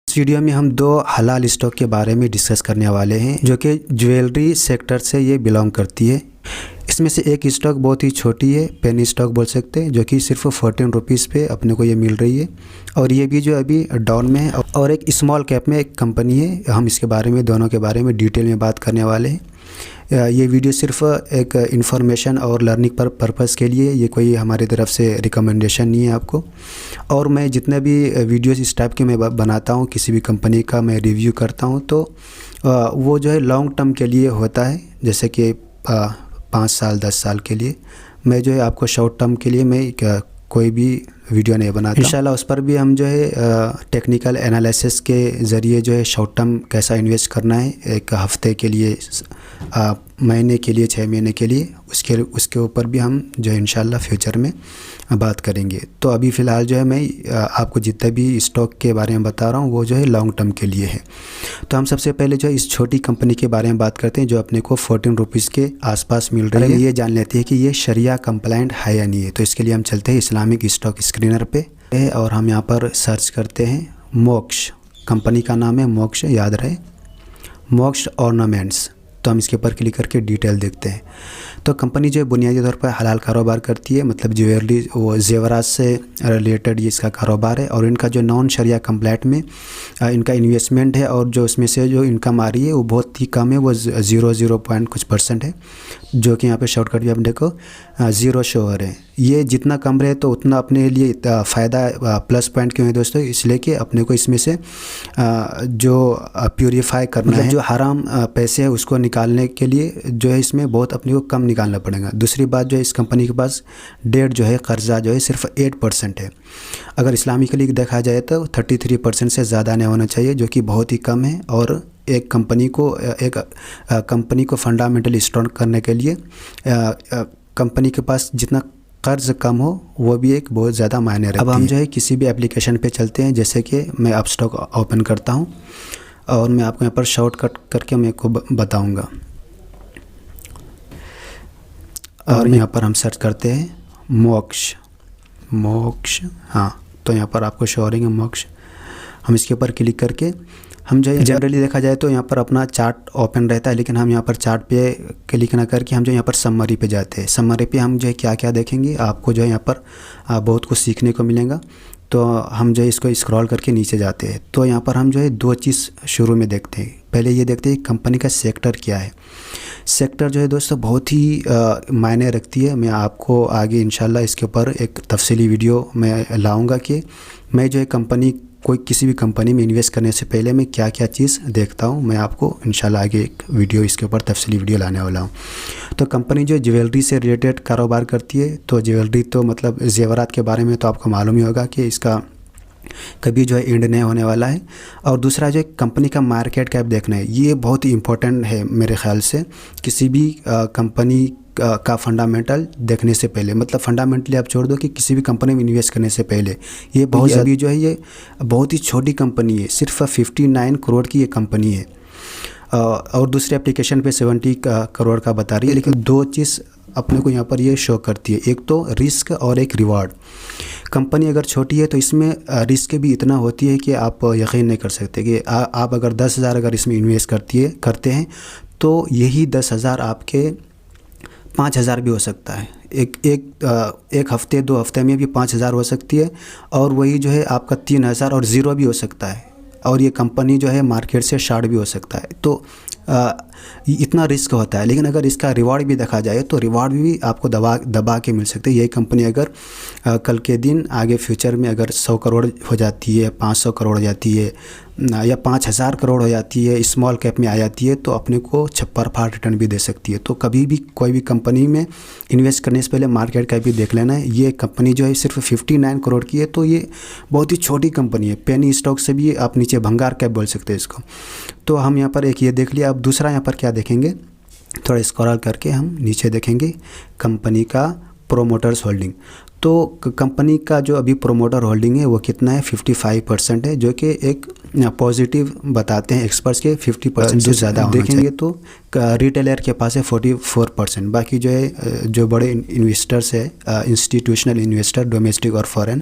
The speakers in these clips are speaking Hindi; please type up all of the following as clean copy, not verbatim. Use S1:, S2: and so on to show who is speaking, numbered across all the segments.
S1: इस वीडियो में हम दो हलाल स्टॉक के बारे में डिस्कस करने वाले हैं जो कि ज्वेलरी सेक्टर से ये बिलोंग करती है। इसमें से एक स्टॉक बहुत ही छोटी है, पेनी स्टॉक बोल सकते हैं, जो कि सिर्फ 14 रुपीज़ पे अपने को ये मिल रही है और ये भी जो अभी डाउन में है। और एक स्मॉल कैप में एक कंपनी है, हम इसके बारे में दोनों के बारे में डिटेल में बात करने वाले हैं। ये वीडियो सिर्फ एक इन्फॉर्मेशन और लर्निंग पर्पज़ के लिए, ये कोई हमारी तरफ से रिकमेंडेशन नहीं है आपको। और मैं जितने भी वीडियोस इस टाइप के मैं बनाता हूँ, किसी भी कंपनी का मैं रिव्यू करता हूँ, तो वो जो है लॉन्ग टर्म के लिए होता है, जैसे कि 5 साल 10 साल के लिए। मैं जो है आपको शॉर्ट टर्म के लिए मैं कोई भी वीडियो नहीं बनाता। इंशाल्लाह उस पर भी हम जो है टेक्निकल एनालिसिस के ज़रिए जो है शॉर्ट टर्म कैसा इन्वेस्ट करना है, एक हफ़्ते के लिए, महीने के लिए, 6 महीने के लिए, उसके ऊपर भी हम जो है इंशाल्लाह फ्यूचर में बात करेंगे। तो अभी फ़िलहाल जो है मैं आपको जितने भी स्टॉक के बारे में बता रहा हूँ वो जो है लॉन्ग टर्म के लिए है। तो हम सबसे पहले जो है इस छोटी कंपनी के बारे में बात करते हैं जो अपने को 14 रुपीज़ के आसपास मिल रही है। ये जान लेते हैं कि ये शरिया कंप्लाइंट है या नहीं है। तो इसके लिए हम चलते हैं इस्लामिक स्टॉक स्क्रीनर पे और हम यहाँ पर सर्च करते हैं मोक्ष। कंपनी का नाम है मोक्ष, याद रहे, मोक्ष ऑर्नामेंट्स। तो हम इसके ऊपर क्लिक करके डिटेल देखते हैं। तो कंपनी जो है बुनियादी तौर पर हलाल कारोबार करती है, मतलब ज्वेलरी वो जेवरात से रिलेटेड ये इसका कारोबार है। और इनका जो नॉन शरिया कंप्लाइंट में इनका इन्वेस्टमेंट है और जो उसमें से जो इनकम आ रही है वो बहुत ही कम है, वो 0 कुछ % है, जो कि यहाँ पे शॉर्टकट भी आप देखो 0 शो हो रहे हैं। ये जितना कम रहे तो उतना अपने लिए फ़ायदा प्लस पॉइंट क्यों है दोस्तों, इसलिए कि अपने को इसमें से जो प्यूरीफाई करना है, जो हराम पैसे है उसको निकालने के लिए जो है इसमें बहुत अपने को कम निकालना पड़ेगा। दूसरी बात जो है इस कंपनी के पास डेट जो है, कर्जा जो है सिर्फ 8% है। अगर इस्लामिकली देखा जाए तो 33% से ज़्यादा नहीं होना चाहिए, जो कि बहुत ही कम है। और एक कंपनी को फंडामेंटली स्ट्रॉन्ग करने के लिए कंपनी के पास जितना कर्ज कम हो वो भी एक बहुत ज़्यादा मायने रखती है। अब हम जो है किसी भी एप्लीकेशन पे चलते हैं, जैसे कि मैं अपस्टॉक ओपन करता हूँ और मैं आपको यहाँ पर शॉर्टकट करके मैं को बताऊँगा। और यहाँ पर हम सर्च करते हैं मोक्ष, हाँ, तो यहाँ पर आपको शो हो रही है मोक्ष। हम इसके ऊपर क्लिक करके हम जो जनरली देखा जाए तो यहाँ पर अपना चार्ट ओपन रहता है, लेकिन हम यहाँ पर चार्ट पे क्लिक ना करके हम जो यहाँ पर समरी पे जाते हैं। समरी पे हम जो है क्या क्या देखेंगे, आपको जो है यहाँ पर बहुत कुछ सीखने को मिलेगा। तो हम जो है इसको स्क्रॉल करके नीचे जाते हैं। तो यहाँ पर हम जो है 2 चीज़ शुरू में देखते हैं। पहले ये देखते हैं कंपनी का सेक्टर क्या है। सेक्टर जो है दोस्तों बहुत ही मायने रखती है। मैं आपको आगे इंशाल्लाह इसके ऊपर एक तफसीली वीडियो मैं लाऊंगा कि मैं जो है किसी भी कंपनी में इन्वेस्ट करने से पहले मैं क्या क्या चीज़ देखता हूँ। मैं आपको इंशाल्लाह आगे एक वीडियो इसके ऊपर तफसीली वीडियो लाने वाला हूँ। तो कंपनी जो ज्वेलरी से रिलेटेड कारोबार करती है, तो ज्वेलरी तो मतलब जेवरात के बारे में तो आपको मालूम ही होगा कि इसका कभी जो है एंड नहीं होने वाला है। और दूसरा जो कंपनी का मार्केट कैप देखना है, ये बहुत ही इम्पोर्टेंट है मेरे ख्याल से किसी भी कंपनी का फंडामेंटल देखने से पहले। मतलब फंडामेंटली आप छोड़ दो कि किसी भी कंपनी में इन्वेस्ट करने से पहले ये बहुत अभी जो है ये बहुत ही छोटी कंपनी है, सिर्फ 59 करोड़ की ये कंपनी है और दूसरे एप्लीकेशन पे 70 करोड़ का बता रही है। लेकिन 2 चीज़ अपने को यहाँ पर ये शो करती है, एक तो रिस्क और एक रिवार्ड। कंपनी अगर छोटी है तो इसमें रिस्क भी इतना होती है कि आप यकीन नहीं कर सकते कि आप अगर 10,000 अगर इसमें इन्वेस्ट करते हैं तो यही 10,000 आपके 5,000 भी हो सकता है। एक हफ्ते 2 हफ्ते में भी 5,000 हो सकती है और वही जो है आपका 3,000 और 0 भी हो सकता है। और ये कंपनी जो है मार्केट से शार्ट भी हो सकता है। तो इतना रिस्क होता है। लेकिन अगर इसका रिवार्ड भी देखा जाए तो रिवार्ड भी आपको दबा के मिल सकते हैं। यही कंपनी अगर कल के दिन आगे फ्यूचर में अगर 100 करोड़ हो जाती है, 500 करोड़ हो जाती है या 5,000 करोड़ हो जाती है, स्मॉल कैप में आ जाती है, तो अपने को छप्पर फाड़ रिटर्न भी दे सकती है। तो कभी भी कोई भी कंपनी में इन्वेस्ट करने से पहले मार्केट कैप भी देख लेना है। ये कंपनी जो है सिर्फ 59 करोड़ की है, तो ये बहुत ही छोटी कंपनी है। पेनी स्टॉक से भी आप नीचे भंगार कैप बोल सकते हैं इसको। तो हम यहाँ पर एक ये देख लिया। अब दूसरा यहाँ पर क्या देखेंगे, थोड़ा स्क्रॉल करके हम नीचे देखेंगे कंपनी का प्रोमोटर्स होल्डिंग। तो कंपनी का जो अभी प्रोमोटर होल्डिंग है वो कितना है, 55% है, जो कि एक पॉजिटिव बताते हैं एक्सपर्ट्स के 50% से ज़्यादा देखेंगे तो रिटेलर के पास है 44%। बाकी जो है जो बड़े इन्वेस्टर्स है इंस्टीट्यूशनल इन्वेस्टर डोमेस्टिक और फॉरेन,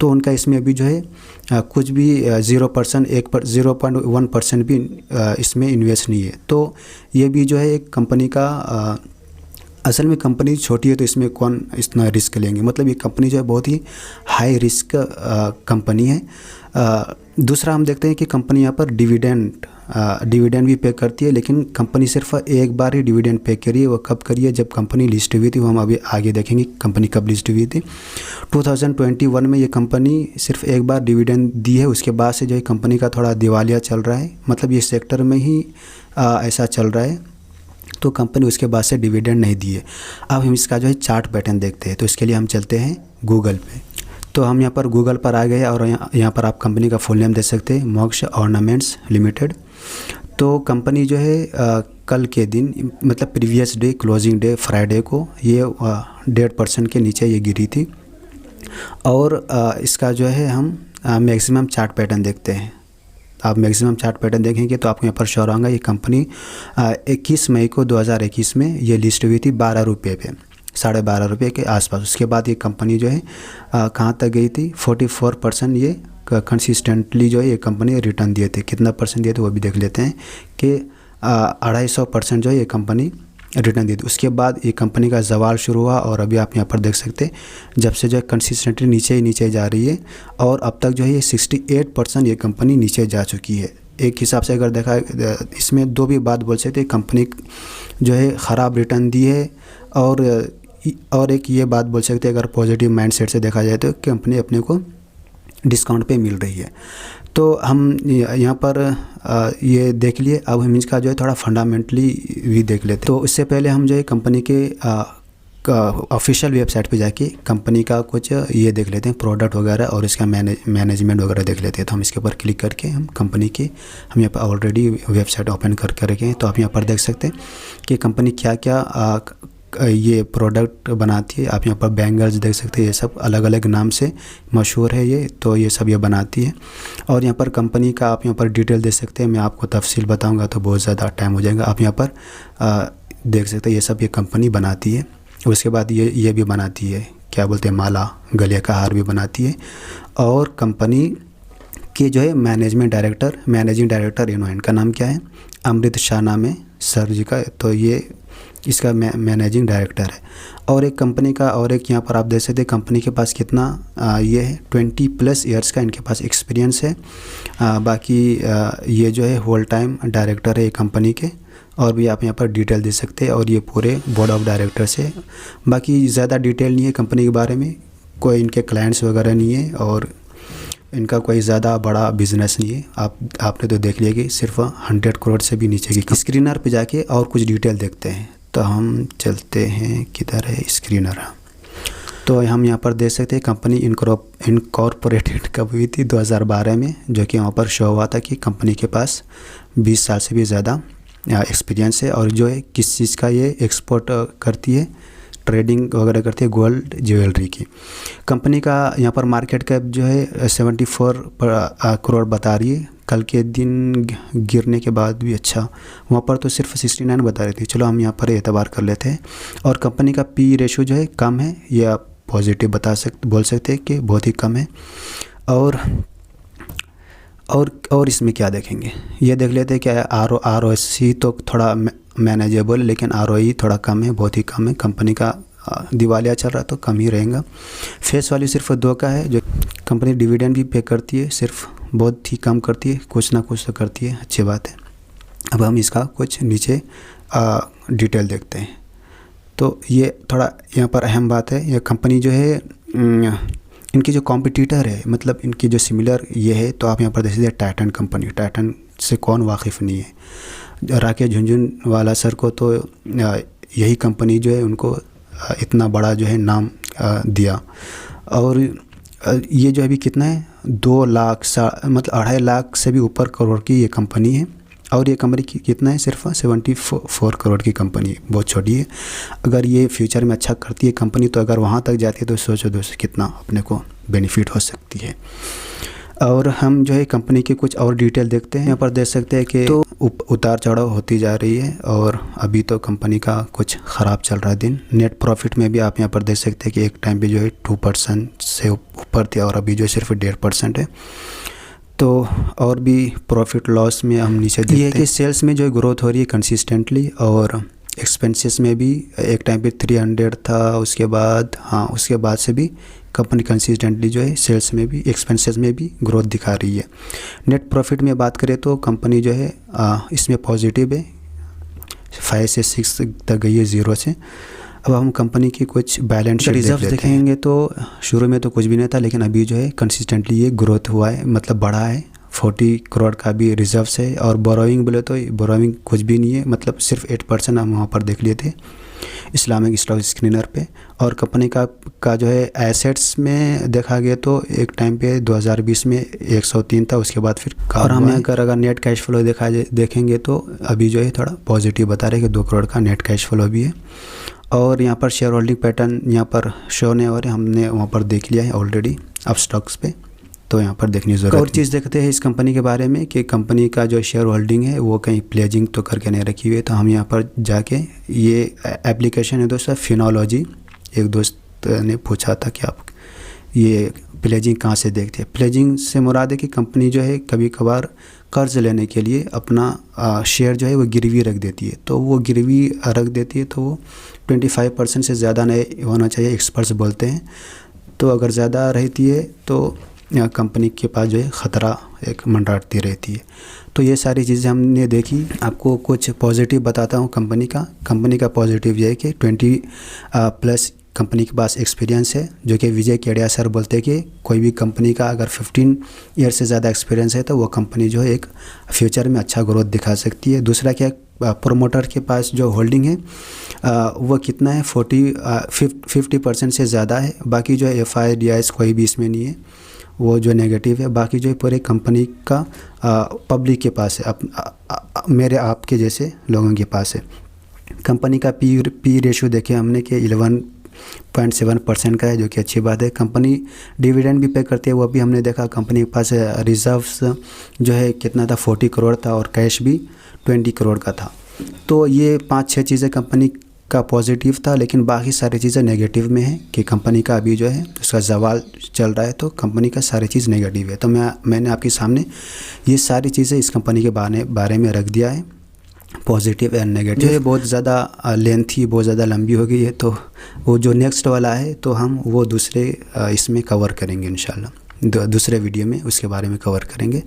S1: तो उनका इसमें अभी जो है कुछ भी 0% 0.1% भी इसमें इन्वेस्ट नहीं है। तो ये भी जो है एक कंपनी का असल में कंपनी छोटी है तो इसमें कौन इतना रिस्क लेंगे, मतलब ये कंपनी जो है बहुत ही हाई रिस्क कंपनी है। दूसरा हम देखते हैं कि कंपनी यहाँ पर डिविडेंड भी पे करती है, लेकिन कंपनी सिर्फ एक बार ही डिविडेंड पे करी है। वो कब करी है? जब कंपनी लिस्ट हुई थी। वो हम अभी आगे देखेंगे कंपनी कब लिस्ट हुई थी। 2021 में ये कंपनी सिर्फ एक बार डिविडेंड दी है। उसके बाद से जो है कंपनी का थोड़ा दिवालिया चल रहा है, मतलब ये सेक्टर में ही ऐसा चल रहा है, तो कंपनी उसके बाद से डिविडेंड नहीं दी है। अब हम इसका जो है चार्ट पैटर्न देखते हैं। तो इसके लिए हम चलते हैं गूगल पे। तो हम यहाँ पर गूगल पर आ गए और यहाँ पर आप कंपनी का फुल नेम दे सकते हैं, मोक्ष ऑर्नामेंट्स लिमिटेड। तो कंपनी जो है कल के दिन मतलब previous day closing day Friday को ये 1.5% के नीचे ये गिरी थी। और इसका जो है हम मैक्सिमम चार्ट पैटर्न देखते हैं। आप मैक्सिमम चार्ट पैटर्न देखेंगे तो आपको यहाँ पर शो होगा। ये कंपनी 21 मई को 2021 में ये लिस्ट हुई थी 12 रुपये पे, 12.5 रुपये के आसपास। उसके बाद ये कंपनी जो है कहाँ तक गई थी? 44% ये कंसिस्टेंटली जो है ये कंपनी रिटर्न दिए थे। कितना परसेंट दिए थे वो भी देख लेते हैं कि 250% जो है ये कंपनी रिटर्न दी थी। उसके बाद ये कंपनी का जवाल शुरू हुआ और अभी आप यहाँ पर देख सकते हैं जब से जो है कंसिस्टेंटली नीचे ही नीचे जा रही है और अब तक जो है ये 68% ये कंपनी नीचे जा चुकी है। एक हिसाब से अगर देखा इसमें दो भी बात बोल सकते हैं, कंपनी जो है ख़राब रिटर्न दी है और एक ये बात बोल सकते हैं अगर पॉजिटिव माइंडसेट से देखा जाए तो कंपनी अपने को डिस्काउंट पे मिल रही है। तो हम यहाँ पर ये देख लिए। अब हम इसका जो है थोड़ा फंडामेंटली भी देख लेते हैं। तो इससे पहले हम जो है कंपनी के ऑफिशियल वेबसाइट पे जाके कंपनी का कुछ ये देख लेते हैं प्रोडक्ट वगैरह और इसका मैनेजमेंट वगैरह देख लेते हैं। तो हम इसके ऊपर क्लिक करके हम कंपनी की हम यहाँ पर ऑलरेडी वेबसाइट ओपन करके रखे हैं। तो आप यहाँ पर देख सकते हैं कि कंपनी क्या क्या ये प्रोडक्ट बनाती है। आप यहाँ पर बैंगल्स देख सकते हैं, ये सब अलग अलग नाम से मशहूर है ये, तो ये सब ये बनाती है। और यहाँ पर कंपनी का आप यहाँ पर डिटेल देख सकते हैं। मैं आपको तफसील बताऊंगा तो बहुत ज़्यादा टाइम हो जाएगा। आप यहाँ पर देख सकते हैं ये सब ये कंपनी बनाती है। उसके बाद ये भी बनाती है, क्या बोलते हैं, माला, गले का हार भी बनाती है। और कंपनी के जो है मैनेजिंग डायरेक्टर इनका नाम क्या है? अमृत शाह नाम है सर जी का, तो ये इसका मैनेजिंग डायरेक्टर है। और एक कंपनी का और एक यहाँ पर आप देख सकते हैं कंपनी के पास कितना ये है 20+ ईयर्स का इनके पास एक्सपीरियंस है। बाकी ये जो है होल टाइम डायरेक्टर है कंपनी के। और भी आप यहाँ पर डिटेल दे सकते हैं और ये पूरे बोर्ड ऑफ डायरेक्टर्स है। बाकी ज़्यादा डिटेल नहीं है कंपनी के बारे में, कोई इनके क्लाइंट्स वगैरह नहीं है और इनका कोई ज़्यादा बड़ा बिजनेस नहीं है। आपने तो देख लिया कि सिर्फ 100 करोड़ से भी नीचे की। स्क्रीनर पे जाके और कुछ डिटेल देखते हैं। तो हम चलते हैं, किधर है स्क्रीनर? तो हम यहाँ पर देख सकते हैं कंपनी इनकॉर्पोरेटेड कब हुई थी? 2012 में, जो कि वहाँ पर शो हुआ था कि कंपनी के पास 20 साल से भी ज़्यादा एक्सपीरियंस है। और जो है किस चीज़ का ये एक्सपोर्ट करती है, ट्रेडिंग वगैरह करती है गोल्ड ज्वेलरी की। कंपनी का यहाँ पर मार्केट कैप जो है 74 करोड़ बता रही है। कल के दिन गिरने के बाद भी अच्छा, वहाँ पर तो सिर्फ 69 बता रही थी। चलो हम यहाँ पर एतबार कर लेते हैं। और कंपनी का पी रेशो जो है कम है, ये आप पॉजिटिव बोल सकते हैं कि बहुत ही कम है। और इसमें क्या देखेंगे, ये देख लेते हैं कि ROC तो थोड़ा मैनेजेबल, लेकिन ROE थोड़ा कम है, बहुत ही कम है। कंपनी का दिवालिया चल रहा है तो कम ही रहेगा। फेस वैल्यू सिर्फ 2 का है। जो कंपनी डिविडेंड भी पे करती है, सिर्फ बहुत ही कम करती है, कुछ ना कुछ तो करती है, अच्छी बात है। अब हम इसका कुछ नीचे डिटेल देखते हैं। तो ये थोड़ा यहाँ पर अहम बात है, ये कंपनी जो है इनकी जो कॉम्पिटिटर है, मतलब इनकी जो सिमिलर ये है, तो आप यहाँ पर देख सकते हैं टाइटन कंपनी। टाइटन से कौन वाकिफ़ नहीं है? राकेश झुनझुनवाला सर को तो यही कंपनी जो है उनको इतना बड़ा जो है नाम दिया। और ये जो अभी कितना है 2 लाख मतलब 2.5 लाख से भी ऊपर करोड़ की ये कंपनी है। और ये कंपनी की कितना है? सिर्फ 74 करोड़ की कंपनी है, बहुत छोटी है। अगर ये फ्यूचर में अच्छा करती है कंपनी, तो अगर वहाँ तक जाती है तो सोचो दोस्तों कितना अपने को बेनिफिट हो सकती है। और हम जो है कंपनी की कुछ और डिटेल देखते हैं। यहाँ पर देख सकते हैं कि तो उतार चढ़ाव होती जा रही है और अभी तो कंपनी का कुछ ख़राब चल रहा है दिन। नेट प्रॉफिट में भी आप यहाँ पर देख सकते हैं कि एक टाइम पे जो है 2% से ऊपर थी और अभी जो सिर्फ 1.5% है। तो और भी प्रॉफिट लॉस में हम नीचे देखते हैं कि सेल्स में जो ग्रोथ हो रही है कंसिस्टेंटली, और एक्सपेंसेस में भी एक टाइम पे 300 था, उसके बाद से भी कंपनी कंसिस्टेंटली जो है सेल्स में भी एक्सपेंसेस में भी ग्रोथ दिखा रही है। नेट प्रॉफिट में बात करें तो कंपनी जो है इसमें पॉजिटिव है, 5 से 6 तक गई है 0 से। अब हम कंपनी की कुछ बैलेंस शीट रिजर्व्स देखेंगे तो शुरू में तो कुछ भी नहीं था, लेकिन अभी जो है कंसिस्टेंटली ये ग्रोथ हुआ है, मतलब बढ़ा है। 40 करोड़ का भी रिजर्व्स है। और बोरोइंग बोले तो बोरोइंग कुछ भी नहीं है, मतलब सिर्फ 8% हम वहाँ पर देख लिए थे इस्लामिक स्टॉक स्क्रीनर पे। और कंपनी का जो है एसेट्स में देखा गया तो एक टाइम पे 2020 में 103 था, उसके बाद फिर और हमें अगर नेट कैश फ्लो देखेंगे तो अभी जो है थोड़ा पॉजिटिव बता रहे हैं कि 2 करोड़ का नेट कैश फ्लो भी है। और यहाँ पर शेयर होल्डिंग पैटर्न यहाँ पर शो नहीं हो रहे, हमने वहाँ पर देख लिया है ऑलरेडी अब स्टॉक्स पे, तो यहाँ पर देखने ज़रूरत है। और चीज़ देखते हैं इस कंपनी के बारे में कि कंपनी का जो शेयर होल्डिंग है वो कहीं प्लेजिंग तो करके नहीं रखी हुई है। तो हम यहाँ पर जाके, ये एप्लीकेशन है दोस्तों फिनोलॉजी। एक दोस्त ने पूछा था कि आप ये प्लेजिंग कहाँ से देखते हैं। प्लेजिंग से मुराद है कि कंपनी जो है कभी कभार कर्ज लेने के लिए अपना शेयर जो है वो गिरवी रख देती है। तो वो गिरवी रख देती है तो वो 25% से ज़्यादा नहीं होना चाहिए, एक्सपर्ट्स बोलते हैं। तो अगर ज़्यादा रहती है तो कंपनी के पास जो है ख़तरा एक मंडराती रहती है। तो ये सारी चीज़ें हमने देखी। आपको कुछ पॉजिटिव बताता हूँ कंपनी का पॉजिटिव ये है कि 20+ कंपनी के पास एक्सपीरियंस है, जो कि विजय केडिया सर बोलते हैं कि कोई भी कंपनी का अगर 15 ईयर से ज़्यादा एक्सपीरियंस है तो वो कंपनी जो है एक फ्यूचर में अच्छा ग्रोथ दिखा सकती है। दूसरा क्या, प्रोमोटर के पास जो होल्डिंग है वो कितना है, 50% से ज़्यादा है। बाकी जो है FIDIs कोई भी इसमें नहीं है, वो जो नेगेटिव है। बाकी जो है पूरे कंपनी का पब्लिक के पास है, मेरे आपके जैसे लोगों के पास है। कंपनी का पी रेशियो देखे हमने कि 11.7% का है, जो कि अच्छी बात है। कंपनी डिविडेंड भी पे करती है, वो भी हमने देखा। कंपनी के पास रिजर्व्स जो है कितना था, 40 करोड़ था, और कैश भी 20 करोड़ का था। तो ये 5-6 चीज़ें कंपनी का पॉजिटिव था, लेकिन बाकी सारी चीज़ें नेगेटिव में है कि कंपनी का अभी जो है उसका जवाल चल रहा है, तो कंपनी का सारी चीज़ नेगेटिव है। तो मैंने आपके सामने ये सारी चीज़ें इस कंपनी के बारे में रख दिया है, पॉजिटिव एंड नेगेटिव। ये बहुत ज़्यादा लेंथी, बहुत ज़्यादा लंबी हो गई है, तो वो जो नेक्स्ट वाला है तो हम वो दूसरे इसमें कवर करेंगे इंशाल्लाह, दूसरे वीडियो में उसके बारे में कवर करेंगे।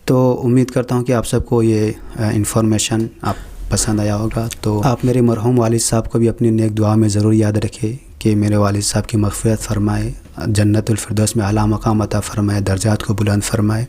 S1: तो उम्मीद करता हूँ कि आप सबको ये इन्फॉर्मेशन आप पसंद आया होगा। तो आप मेरे मरहूम वालिद साहब को भी अपनी नेक दुआ में ज़रूर याद रखें कि मेरे वालिद साहब की मग़फ़िरत फ़रमाए, जन्नतुल फिरदौस में आला मकाम अता फ़रमाए, दर्जात को बुलंद फ़रमाए,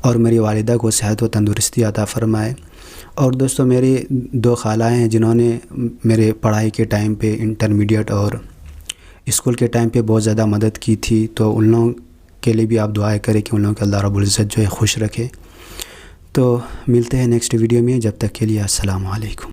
S1: और मेरी वालिदा को सेहत व तंदुरुस्ती अता फ़रमाए। और दोस्तों, मेरी 2 खालाएँ हैं जिन्होंने मेरे पढ़ाई के टाइम पे, इंटरमीडिएट और स्कूल के टाइम पे बहुत ज़्यादा मदद की थी। तो उन लोगों के लिए भी आप दुआएं करें कि उन लोगों को अल्लाह रब्बुल इज़्ज़त जो है खुश रखे। तो मिलते हैं नेक्स्ट वीडियो में, जब तक के लिए अस्सलाम वालेकुम।